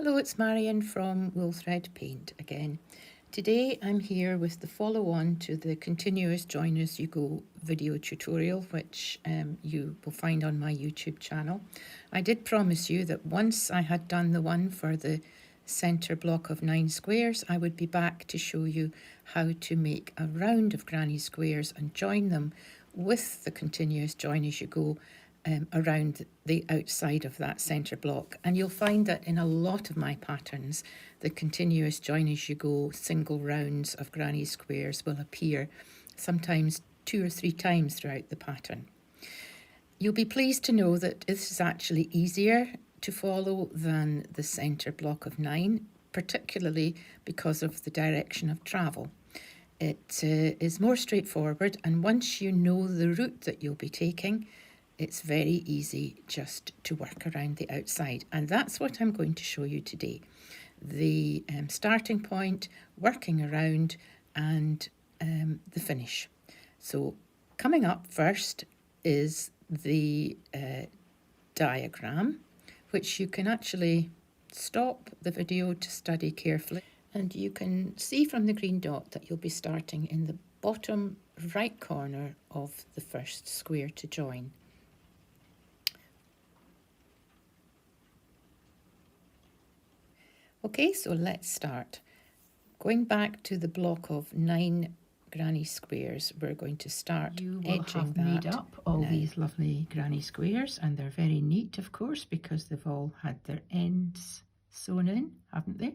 Hello, it's Marion from Wool Thread Paint again. Today I'm here with the follow-on to the Continuous Join As You Go video tutorial, which you will find on my YouTube channel. I did promise you that once I had done the one for the centre block of 9 squares, I would be back to show you how to make a round of granny squares and join them with the Continuous Join As You Go around the outside of that centre block. And you'll find that in a lot of my patterns, the continuous join as you go single rounds of granny squares will appear sometimes 2 or 3 times throughout the pattern. You'll be pleased to know that this is actually easier to follow than the centre block of 9, particularly because of the direction of travel. It is more straightforward, and once you know the route that you'll be taking, it's very easy just to work around the outside, and that's what I'm going to show you today. The starting point, working around, and the finish. So coming up first is the diagram, which you can actually stop the video to study carefully, and you can see from the green dot that you'll be starting in the bottom right corner of the first square to join. Okay, so let's start. Going back to the block of 9 granny squares, we're going to start edging that. You will have made up all these lovely granny squares, and they're very neat, of course, because they've all had their ends sewn in, haven't they?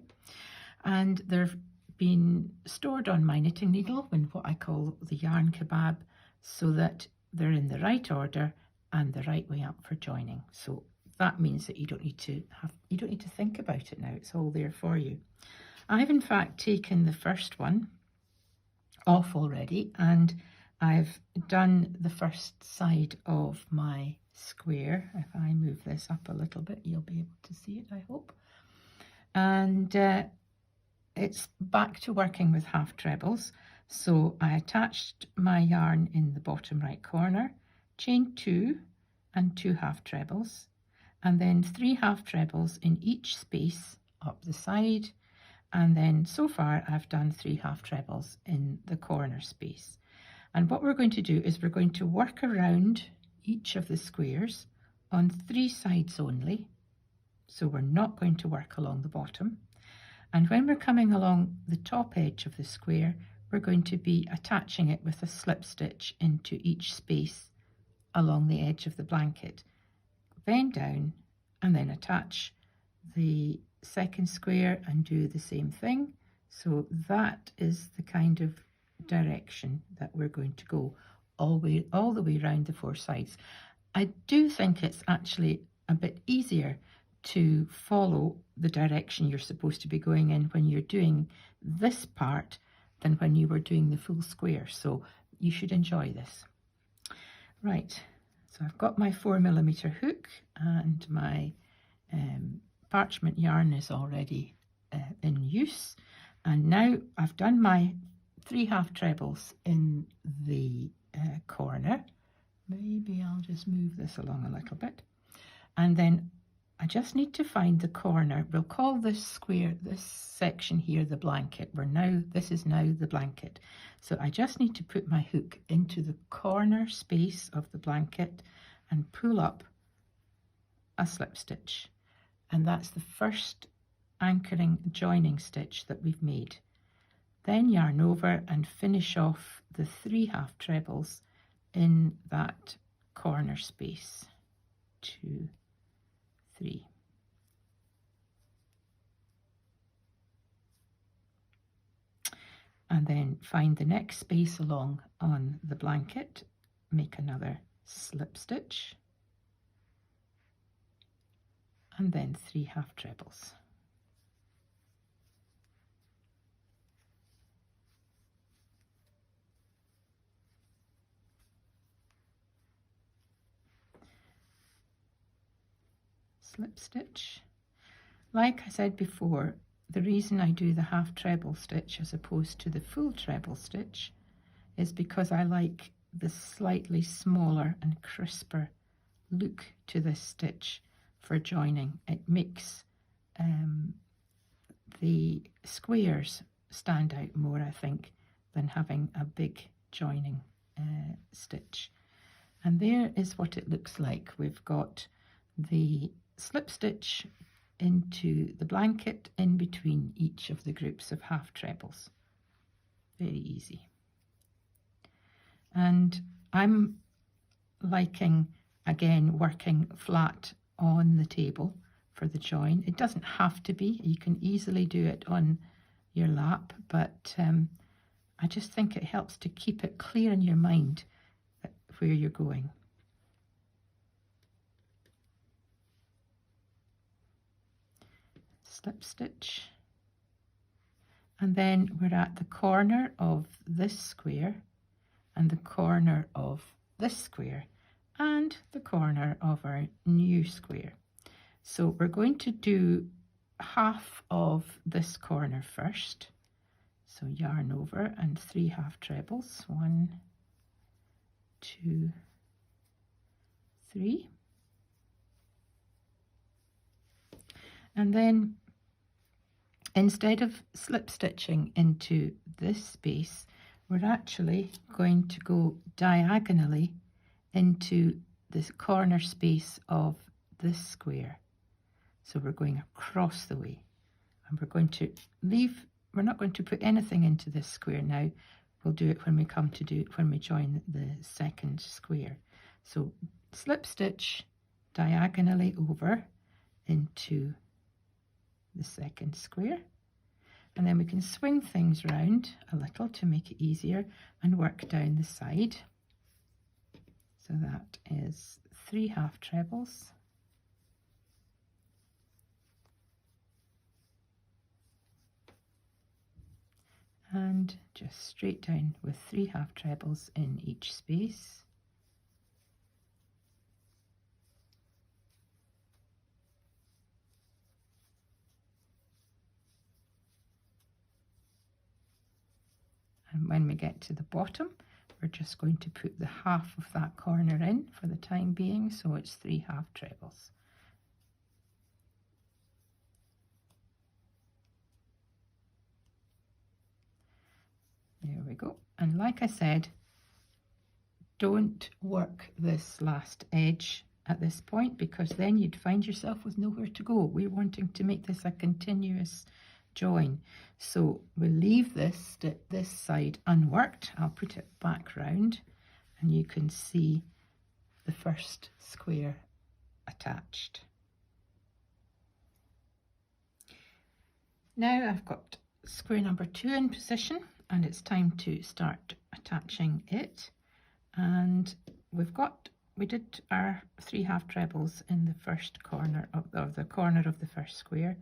And they've been stored on my knitting needle in what I call the yarn kebab, so that they're in the right order and the right way up for joining. So that means that you don't need to think about it now. It's all there for you. I've in fact taken the first one off already, and I've done the first side of my square. If I move this up a little bit, you'll be able to see it, I hope. And it's back to working with half trebles. So I attached my yarn in the bottom right corner, chained 2 and 2 half trebles, and then 3 half trebles in each space up the side, and then so far I've done 3 half trebles in the corner space. And what we're going to do is we're going to work around each of the squares on 3 sides only, so we're not going to work along the bottom. And when we're coming along the top edge of the square, we're going to be attaching it with a slip stitch into each space along the edge of the blanket. Bend down and then attach the second square and do the same thing. So that is the kind of direction that we're going to go all the way around the 4 sides. I do think it's actually a bit easier to follow the direction you're supposed to be going in when you're doing this part than when you were doing the full square, so you should enjoy this. Right. So I've got my 4mm hook, and my parchment yarn is already in use. And now I've done my 3 half trebles in the corner. Maybe I'll just move this along a little bit. And then I just need to find the corner. We'll call this square, this section here, the blanket. This is now the blanket. So I just need to put my hook into the corner space of the blanket and pull up a slip stitch. And that's the first anchoring joining stitch that we've made. Then yarn over and finish off the 3 half trebles in that corner space. 2, 3. And then find the next space along on the blanket, make another slip stitch, and then 3 half trebles. Slip stitch. Like I said before, the reason I do the half treble stitch as opposed to the full treble stitch is because I like the slightly smaller and crisper look to this stitch for joining. It makes the squares stand out more, I think, than having a big joining stitch. And there is what it looks like. We've got the slip stitch into the blanket in between each of the groups of half trebles. Very easy. And I'm liking, again, working flat on the table for the join. It doesn't have to be. You can easily do it on your lap, but I just think it helps to keep it clear in your mind where you're going. Slip stitch, and then we're at the corner of this square and the corner of this square and the corner of our new square. So we're going to do half of this corner first. So yarn over and 3 half trebles, 1, 2, 3, and then instead of slip stitching into this space, we're actually going to go diagonally into this corner space of this square. So we're going across the way, and we're going to leave, we're not going to put anything into this square now. We'll do it when we come to do it when we join the second square. So slip stitch diagonally over into the second square, and then we can swing things round a little to make it easier and work down the side. So that is 3 half trebles, and just straight down with 3 half trebles in each space. And when we get to the bottom, we're just going to put the half of that corner in for the time being, so it's 3 half trebles. There we go. And like I said, don't work this last edge at this point, because then you'd find yourself with nowhere to go. We're wanting to make this a continuous join. So we'll leave this side unworked. I'll put it back round and you can see the first square attached. Now I've got square number 2 in position, and it's time to start attaching it. And we did our 3 half trebles in the first corner of the corner of the first square,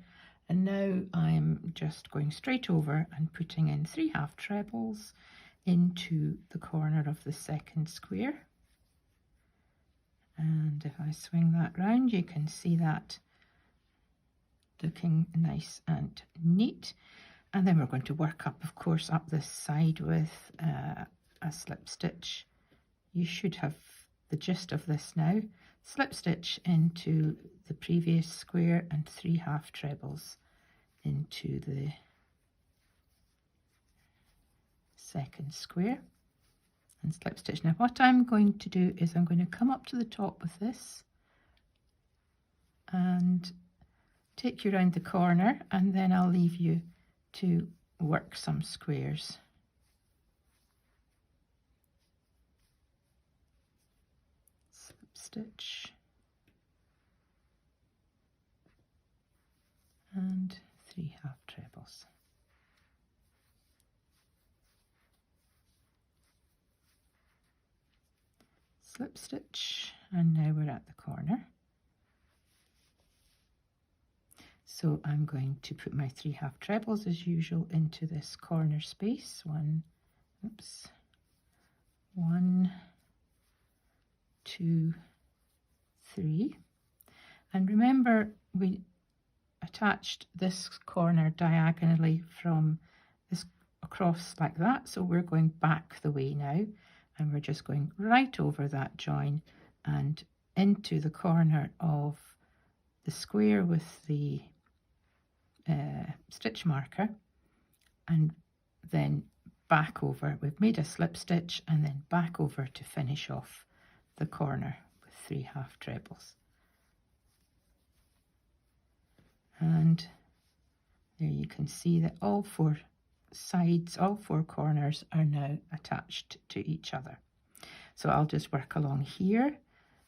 and now I'm just going straight over and putting in 3 half trebles into the corner of the second square. And if I swing that round, you can see that looking nice and neat. And then we're going to work up, of course, up this side with a slip stitch. You should have the gist of this now. Slip stitch into the previous square and 3 half trebles into the second square and slip stitch. Now what I'm going to do is I'm going to come up to the top with this and take you around the corner, and then I'll leave you to work some squares. Slip stitch and 3 half trebles. Slip stitch, and now we're at the corner. So I'm going to put my 3 half trebles as usual into this corner space. 1, 2, 3. And remember, we attached this corner diagonally from this across like that, so we're going back the way now, and we're just going right over that join and into the corner of the square with the stitch marker and then back over. We've made a slip stitch and then back over to finish off the corner with 3 half trebles. And there you can see that all 4 sides, all 4 corners are now attached to each other. So I'll just work along here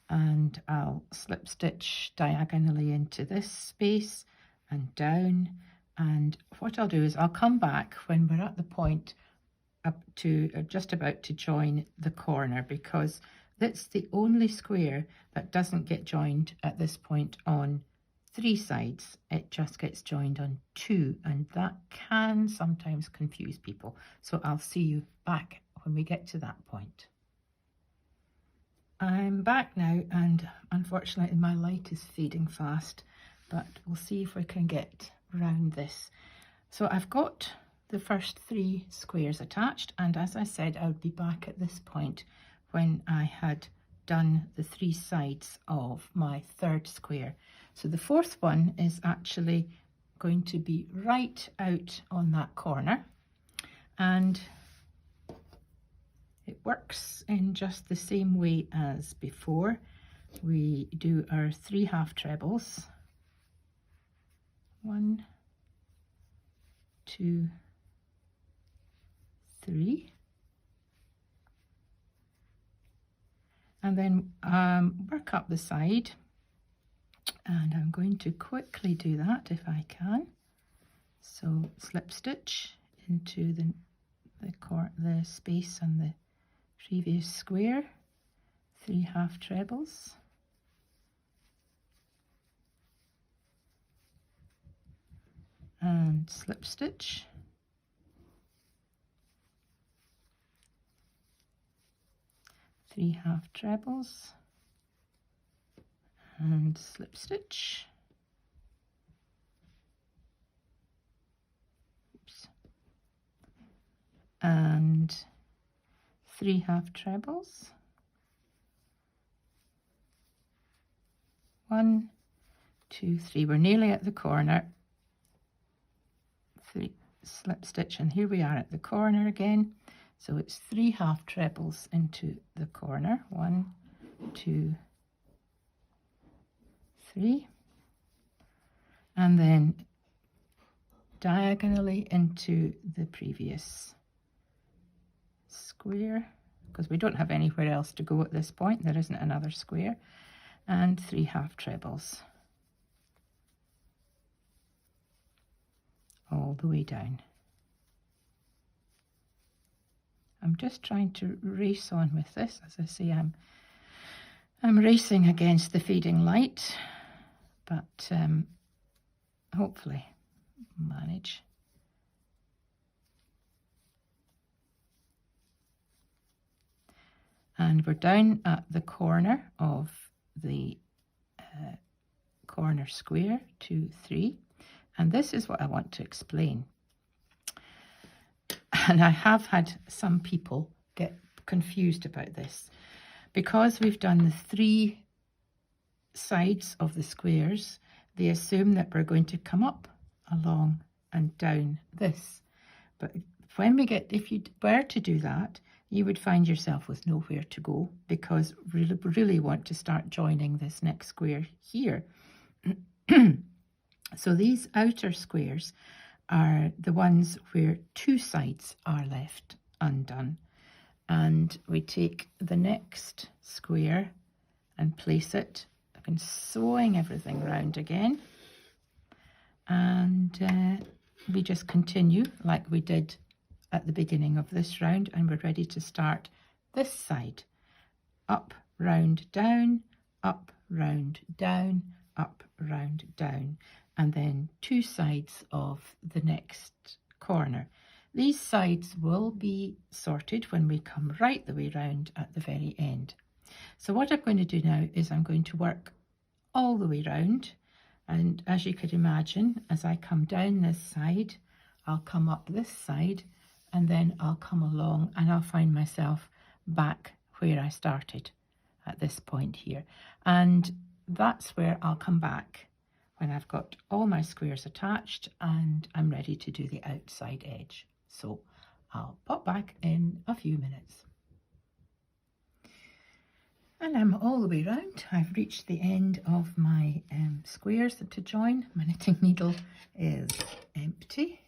and I'll slip stitch diagonally into this space and down. And what I'll do is I'll come back when we're at the point up to just about to join the corner, because that's the only square that doesn't get joined at this point on 3 sides. It just gets joined on 2, and that can sometimes confuse people. So I'll see you back when we get to that point. I'm back now, and unfortunately my light is fading fast, but we'll see if we can get around this. So I've got the first 3 squares attached, and as I said, I would be back at this point when I had done the 3 sides of my 3rd square. So the 4th one is actually going to be right out on that corner, and it works in just the same way as before. We do our 3 half trebles. 1, 2, 3. And then work up the side. And I'm going to quickly do that if I can. So slip stitch into the space on the previous square, 3 half trebles, and slip stitch, three half trebles, and slip stitch. Oops. And 3 half trebles, 1, 2, 3. We're nearly at the corner. 3 slip stitch, and here we are at the corner again. So it's 3 half trebles into the corner. 1, 2, 3, and then diagonally into the previous square, because we don't have anywhere else to go at this point. There isn't another square, and 3 half trebles all the way down. I'm just trying to race on with this. As I say, I'm racing against the fading light, but hopefully manage. And we're down at the corner of the corner square, 2, 3, and this is what I want to explain. And I have had some people get confused about this, because we've done the 3 sides of the squares. They assume that we're going to come up, along, and down this. But when we get, if you were to do that, you would find yourself with nowhere to go, because we really want to start joining this next square here. So these outer squares are the ones where 2 sides are left undone. And we take the next square and place it. I've been sewing everything round again. And we just continue like we did at the beginning of this round, and we're ready to start this side. Up, round, down, up, round, down, up, round, down, and then 2 sides of the next corner. These sides will be sorted when we come right the way round at the very end. So what I'm going to do now is I'm going to work all the way round, and as you could imagine, as I come down this side, I'll come up this side, and then I'll come along and I'll find myself back where I started at this point here. And that's where I'll come back when I've got all my squares attached and I'm ready to do the outside edge. So I'll pop back in a few minutes. And I'm all the way round. I've reached the end of my squares to join. My knitting needle is empty.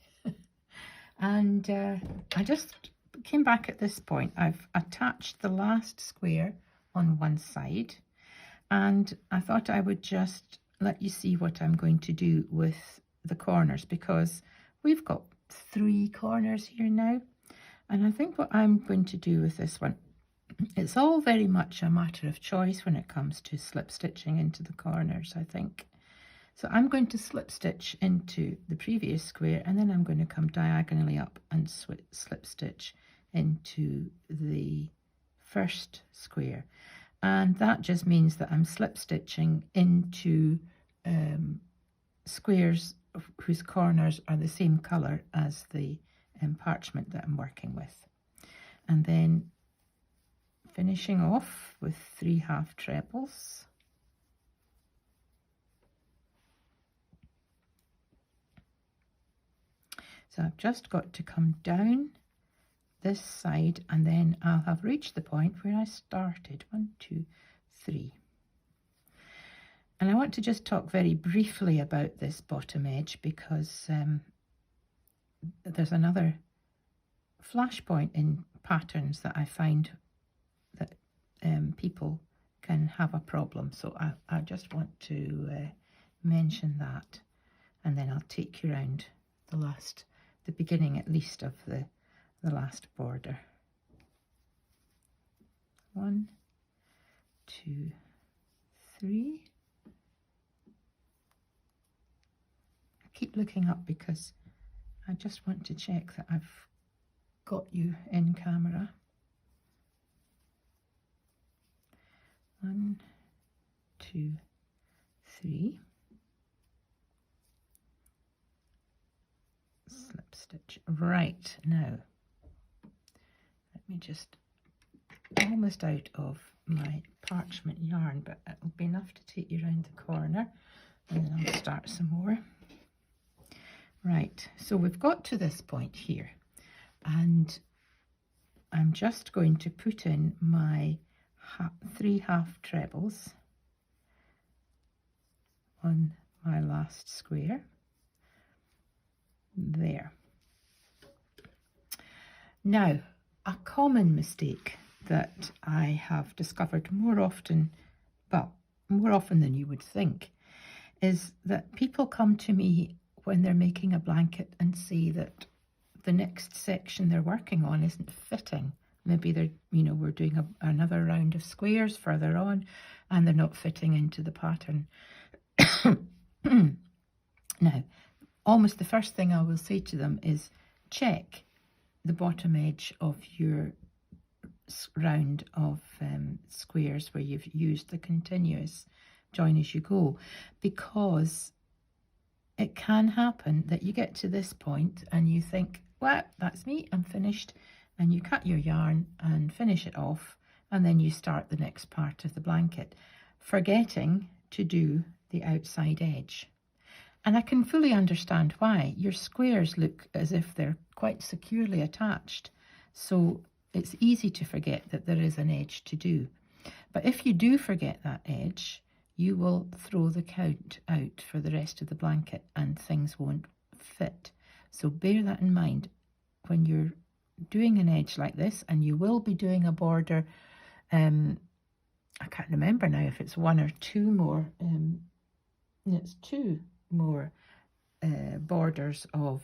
And I just came back at this point. I've attached the last square on one side, and I thought I would just let you see what I'm going to do with the corners, because we've got 3 corners here now. And I think what I'm going to do with this one, it's all very much a matter of choice when it comes to slip stitching into the corners, I think. So I'm going to slip stitch into the previous square, and then I'm going to come diagonally up and slip stitch into the first square. And that just means that I'm slip stitching into squares whose corners are the same colour as the parchment that I'm working with. And then finishing off with 3 half trebles. So I've just got to come down this side, and then I'll have reached the point where I started. 1, 2, 3. And I want to just talk very briefly about this bottom edge, because there's another flashpoint in patterns that I find that people can have a problem. So I just want to mention that, and then I'll take you around the beginning at least of the last border. 1, 2, 3. I keep looking up because I just want to check that I've got you in camera. 1, 2, 3. Slip stitch. Right, now let me just, almost out of my parchment yarn, but it'll be enough to take you around the corner, and then I'll start some more. Right, so we've got to this point here, and I'm just going to put in my 3 half trebles on my last square. There. Now, a common mistake that I have discovered more often than you would think, is that people come to me when they're making a blanket and say that the next section they're working on isn't fitting. Maybe they're, we're doing another round of squares further on, and they're not fitting into the pattern. Now, almost the first thing I will say to them is check the bottom edge of your round of squares where you've used the continuous join as you go, because it can happen that you get to this point and you think, well, that's me, I'm finished, and you cut your yarn and finish it off, and then you start the next part of the blanket, forgetting to do the outside edge. And I can fully understand why. Your squares look as if they're quite securely attached, so it's easy to forget that there is an edge to do. But if you do forget that edge, you will throw the count out for the rest of the blanket and things won't fit. So bear that in mind when you're doing an edge like this, and you will be doing a border. I can't remember now if it's 1 or 2 more. It's 2 more borders of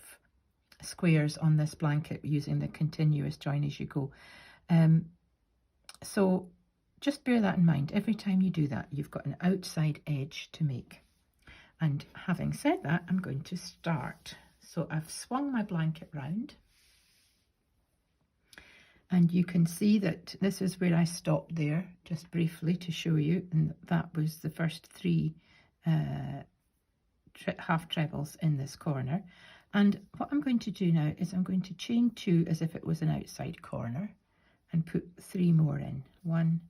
squares on this blanket using the continuous join as you go. So just bear that in mind. Every time you do that, you've got an outside edge to make. And having said that, I'm going to start. So I've swung my blanket round, and you can see that this is where I stopped there, just briefly to show you, and that was the first 3 half trebles in this corner. And what I'm going to do now is I'm going to chain 2 as if it was an outside corner and put 3 more in. 1,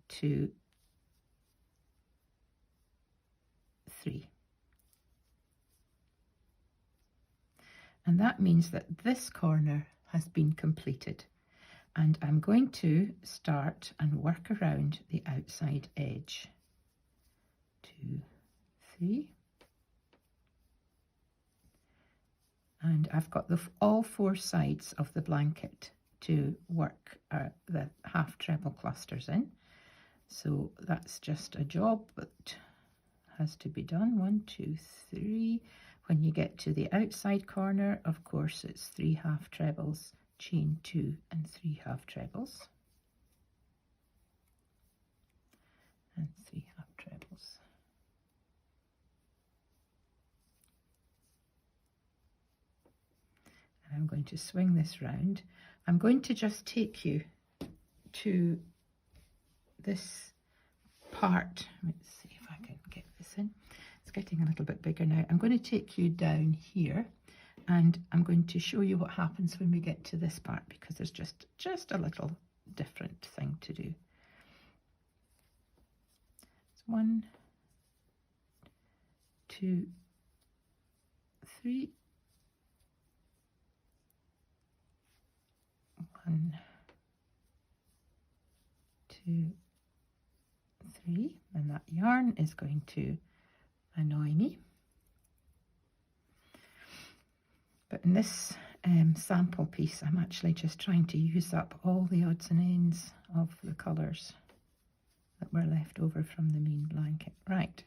2, 3. And that means that this corner has been completed. And I'm going to start and work around the outside edge. 2, 3. And I've got all 4 sides of the blanket to work the half treble clusters in. So that's just a job that has to be done. 1, 2, 3. When you get to the outside corner, of course, it's 3 half trebles, chain 2 and 3 half trebles. And 3 half trebles. And I'm going to swing this round. I'm going to just take you to this part. Let's see if I can get this in. It's getting a little bit bigger now. I'm going to take you down here and I'm going to show you what happens when we get to this part, because there's just a little different thing to do. It's 1, 2, 3. 1, 2, 3, and that yarn is going to annoy me. But in this sample piece, I'm actually just trying to use up all the odds and ends of the colours that were left over from the main blanket. Right,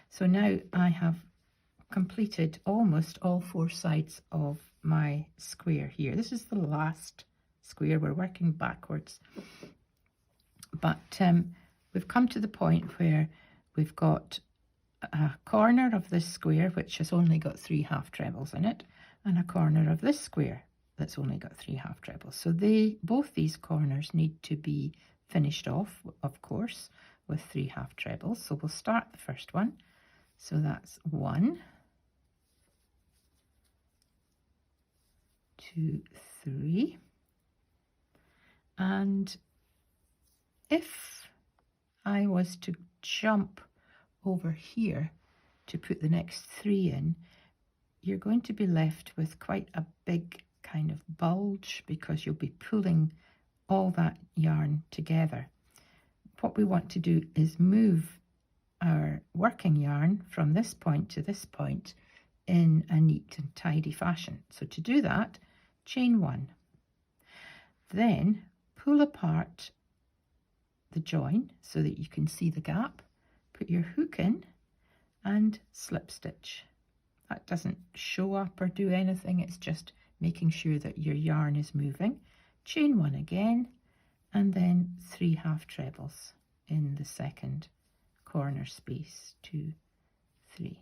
so now I have completed almost all 4 sides of my square here. This is the last square. We're working backwards. But we've come to the point where we've got a corner of this square which has only got 3 half trebles in it, and a corner of this square that's only got 3 half trebles. So both these corners need to be finished off, of course, with 3 half trebles. So we'll start the first one. So that's 1, 2, 3. And if I was to jump over here to put the next 3 in, you're going to be left with quite a big kind of bulge, because you'll be pulling all that yarn together. What we want to do is move our working yarn from this point to this point in a neat and tidy fashion. So to do that, chain 1. Then pull apart the join so that you can see the gap, put your hook in and slip stitch. That doesn't show up or do anything, it's just making sure that your yarn is moving. Chain 1 again, and then 3 half trebles in the second corner space. 2, 3.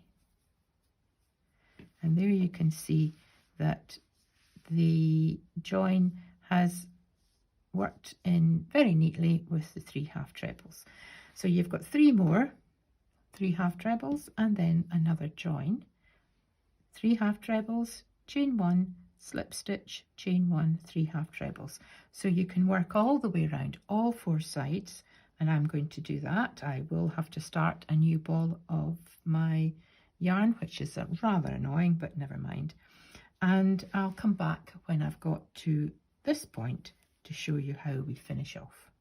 And there you can see that the join has worked in very neatly with the 3 half trebles. So you've got 3 more 3 half trebles and then another join, 3 half trebles, chain 1, slip stitch, chain 1, 3 half trebles. So you can work all the way around all 4 sides, and I'm going to do that. I will have to start a new ball of my yarn, which is rather annoying, but never mind. And I'll come back when I've got to this point to show you how we finish off.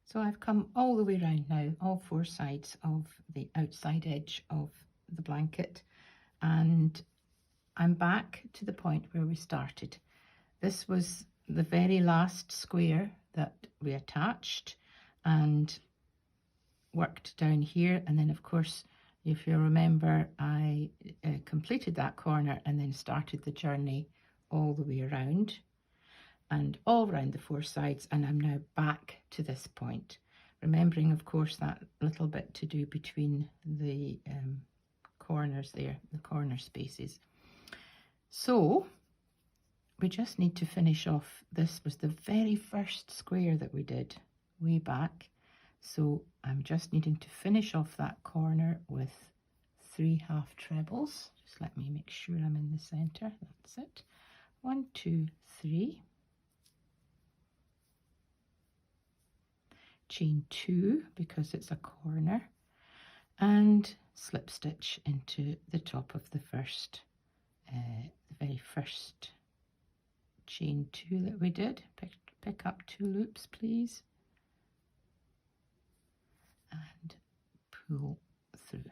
So I've come all the way around now, all 4 sides of the outside edge of the blanket, and I'm back to the point where we started. This was the very last square that we attached and worked down here, and then of course, if you remember, I completed that corner and then started the journey all the way around and all around the 4 sides, and I'm now back to this point, remembering of course that little bit to do between the corners there, the corner spaces. So we just need to finish off. This was the very first square that we did way back, so I'm just needing to finish off that corner with 3 half trebles. Just let me make sure I'm in the center. That's it. 1, 2, 3. Chain 2 because it's a corner, and slip stitch into the top of the very first chain 2 that we did. Pick up 2 loops, please, and pull through.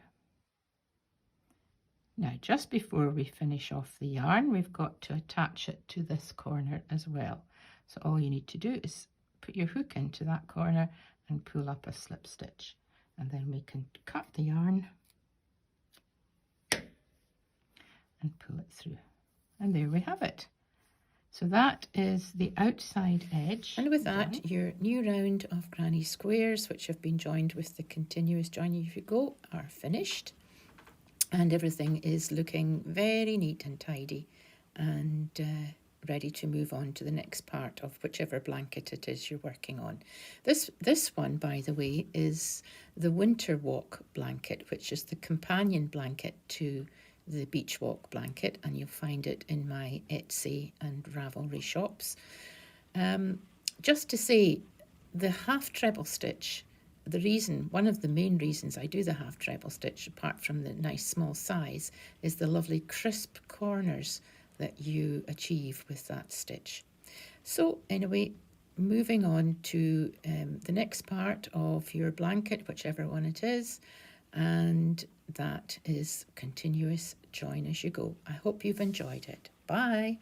Now, just before we finish off the yarn, we've got to attach it to this corner as well. So all you need to do is put your hook into that corner and pull up a slip stitch, and then we can cut the yarn and pull it through. And there we have it. So that is the outside edge. And with that, your new round of granny squares, which have been joined with the continuous join as you go, are finished. And everything is looking very neat and tidy and ready to move on to the next part of whichever blanket it is you're working on. This one, by the way, is the Winter Walk blanket, which is the companion blanket to the Beach Walk blanket, and you'll find it in my Etsy and Ravelry shops. Just to say, the half treble stitch, one of the main reasons I do the half treble stitch, apart from the nice small size, is the lovely crisp corners that you achieve with that stitch. So anyway, moving on to the next part of your blanket, whichever one it is, and that is continuous join as you go. I hope you've enjoyed it. Bye.